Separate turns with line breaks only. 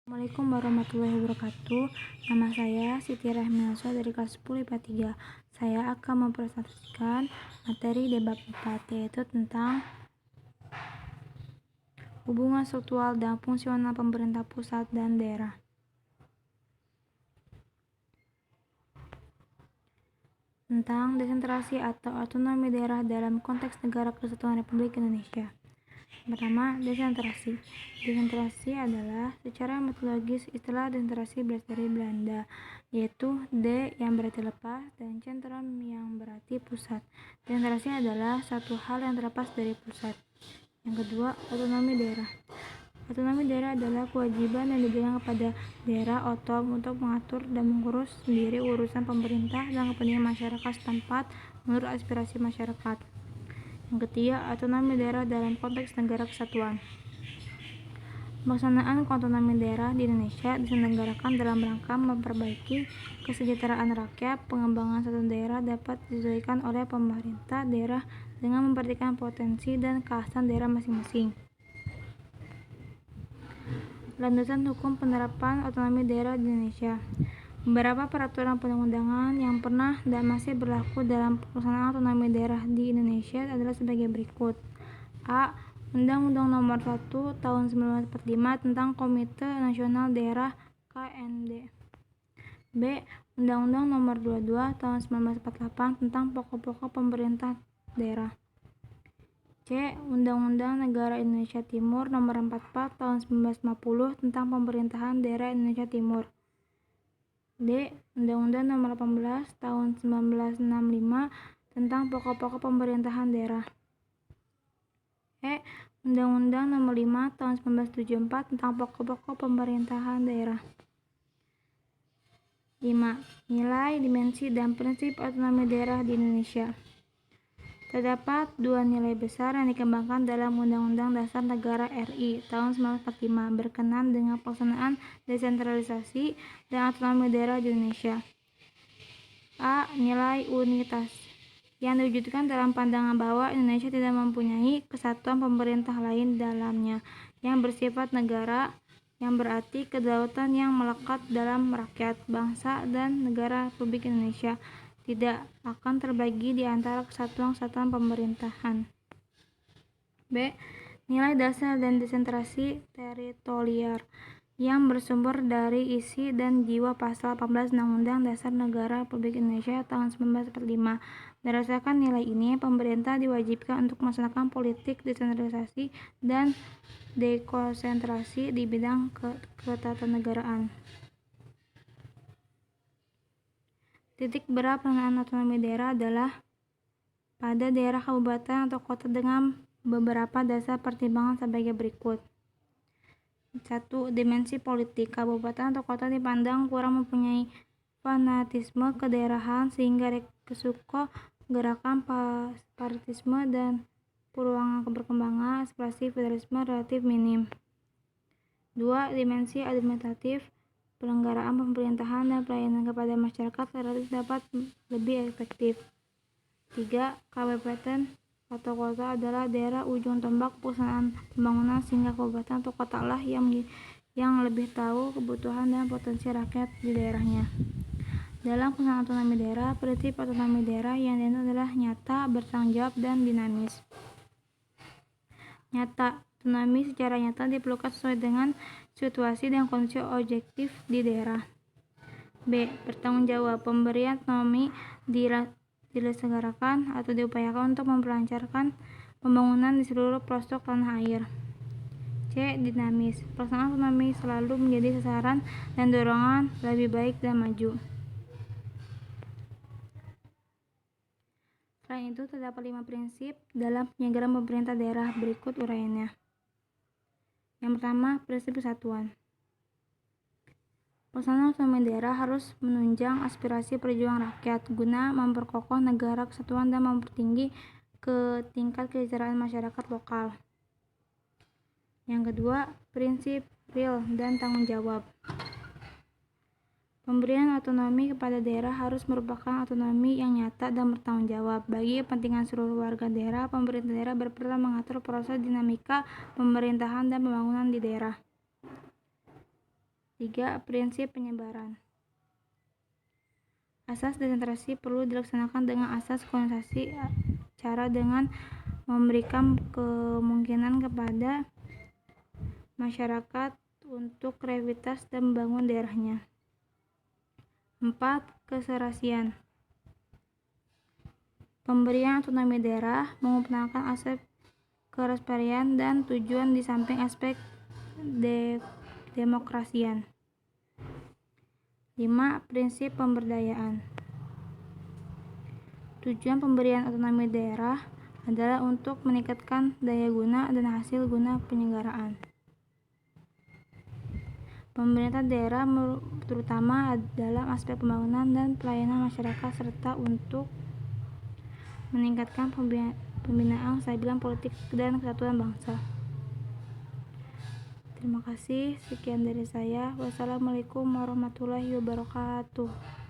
Assalamualaikum warahmatullahi wabarakatuh. Nama saya Siti Rahmiaswa dari kelas 10 IPA 3. Saya akan mempresentasikan materi debat 4, yaitu tentang hubungan struktural dan fungsional pemerintah pusat dan daerah. Tentang desentralisasi atau otonomi daerah dalam konteks Negara Kesatuan Republik Indonesia. Pertama, desentralisasi. Desentralisasi adalah secara metodologis istilah desentralisasi berasal dari Belanda, yaitu de yang berarti lepas dan centrum yang berarti pusat. Desentralisasi adalah satu hal yang terlepas dari pusat. Yang kedua, otonomi daerah. Otonomi daerah adalah kewajiban yang diberikan kepada daerah otonom untuk mengatur dan mengurus sendiri urusan pemerintah dan kepentingan masyarakat setempat menurut aspirasi masyarakat. Yang ketiga, otonomi daerah dalam konteks negara kesatuan. Pelaksanaan otonomi daerah di Indonesia diselenggarakan dalam rangka memperbaiki kesejahteraan rakyat. Pengembangan satu daerah dapat disesuaikan oleh pemerintah daerah dengan memperhatikan potensi dan keaslian daerah masing-masing. Landasan hukum penerapan otonomi daerah di Indonesia. Beberapa peraturan perundang-undangan yang pernah dan masih berlaku dalam pelaksanaan otonomi daerah di Indonesia adalah sebagai berikut. A. Undang-Undang Nomor 1 Tahun 1945 tentang Komite Nasional Daerah (KND). B. Undang-Undang Nomor 22 Tahun 1948 tentang Pokok-pokok Pemerintah Daerah. C. Undang-Undang Negara Indonesia Timur Nomor 44 Tahun 1950 tentang Pemerintahan Daerah Indonesia Timur. D. Undang-Undang Nomor 18 Tahun 1965 tentang Pokok-pokok Pemerintahan Daerah. E. Undang-Undang Nomor 5 Tahun 1974 tentang Pokok-pokok Pemerintahan Daerah. 5. Nilai, dimensi, dan prinsip otonomi daerah di Indonesia. Terdapat dua nilai besar yang dikembangkan dalam Undang-Undang Dasar Negara RI tahun 1945 berkenaan dengan pelaksanaan desentralisasi dan otonomi daerah di Indonesia. A. Nilai unitas yang diwujudkan dalam pandangan bahwa Indonesia tidak mempunyai kesatuan pemerintah lain dalamnya yang bersifat negara, yang berarti kedaulatan yang melekat dalam rakyat, bangsa, dan negara Republik Indonesia tidak akan terbagi di antara kesatuan-kesatuan pemerintahan. B. Nilai dasar dan desentralisasi teritorial yang bersumber dari isi dan jiwa pasal 18 Undang-Undang Dasar Negara Republik Indonesia tahun 1945. Berdasarkan nilai ini, pemerintah diwajibkan untuk melaksanakan politik desentralisasi dan dekonsentrasi di bidang ketatanegaraan. Titik berat pelaksanaan otonomi daerah adalah pada daerah kabupaten atau kota dengan beberapa dasar pertimbangan sebagai berikut. 1. Dimensi politik. Kabupaten atau kota dipandang kurang mempunyai fanatisme kedaerahan sehingga resiko gerakan separatisme dan peluang perkembangan aspirasi federalisme relatif minim. 2. Dimensi administratif. Pelenggaraan pemerintahan dan pelayanan kepada masyarakat relatif dapat lebih efektif. 3. Kabupaten atau kota adalah daerah ujung tombak pelaksanaan pembangunan sehingga kabupaten atau kota lah yang lebih tahu kebutuhan dan potensi rakyat di daerahnya. Dalam pelaksanaan otonomi daerah, prinsip otonomi daerah yang dianut adalah nyata, bertanggung jawab, dan dinamis. Nyata. Otonomi secara nyata diperlukan sesuai dengan situasi dan kondisi objektif di daerah. B. Bertanggung jawab. Pemberian otonomi diselenggarakan atau diupayakan untuk memperlancarkan pembangunan di seluruh pelosok tanah air. C. Dinamis. Pelaksanaan otonomi selalu menjadi sasaran dan dorongan lebih baik dan maju. Selain itu, terdapat 5 prinsip dalam penyelenggaraan pemerintah daerah, berikut uraiannya. Yang pertama, prinsip kesatuan. Pelaksanaan otonomi daerah harus menunjang aspirasi perjuangan rakyat guna memperkokoh negara kesatuan dan mempertinggi tingkat kesejahteraan masyarakat lokal. Yang kedua, prinsip real dan tanggung jawab. Pemberian otonomi kepada daerah harus merupakan otonomi yang nyata dan bertanggung jawab. Bagi kepentingan seluruh warga daerah, pemerintah daerah berperan mengatur proses dinamika pemerintahan dan pembangunan di daerah. 3. Prinsip penyebaran. Asas desentralisasi perlu dilaksanakan dengan asas konsentrasi, cara dengan memberikan kemungkinan kepada masyarakat untuk kreativitas dan membangun daerahnya. 4. Keserasian. Pemberian otonomi daerah mengutamakan aspek keresparsian dan tujuan di samping aspek demokrasian. 5. Prinsip pemberdayaan. Tujuan pemberian otonomi daerah adalah untuk meningkatkan daya guna dan hasil guna penyelenggaraan. Pemerintah daerah terutama dalam aspek pembangunan dan pelayanan masyarakat serta untuk meningkatkan pembinaan kestabilan politik dan kesatuan bangsa. Terima kasih, sekian dari saya. Wassalamualaikum warahmatullahi wabarakatuh.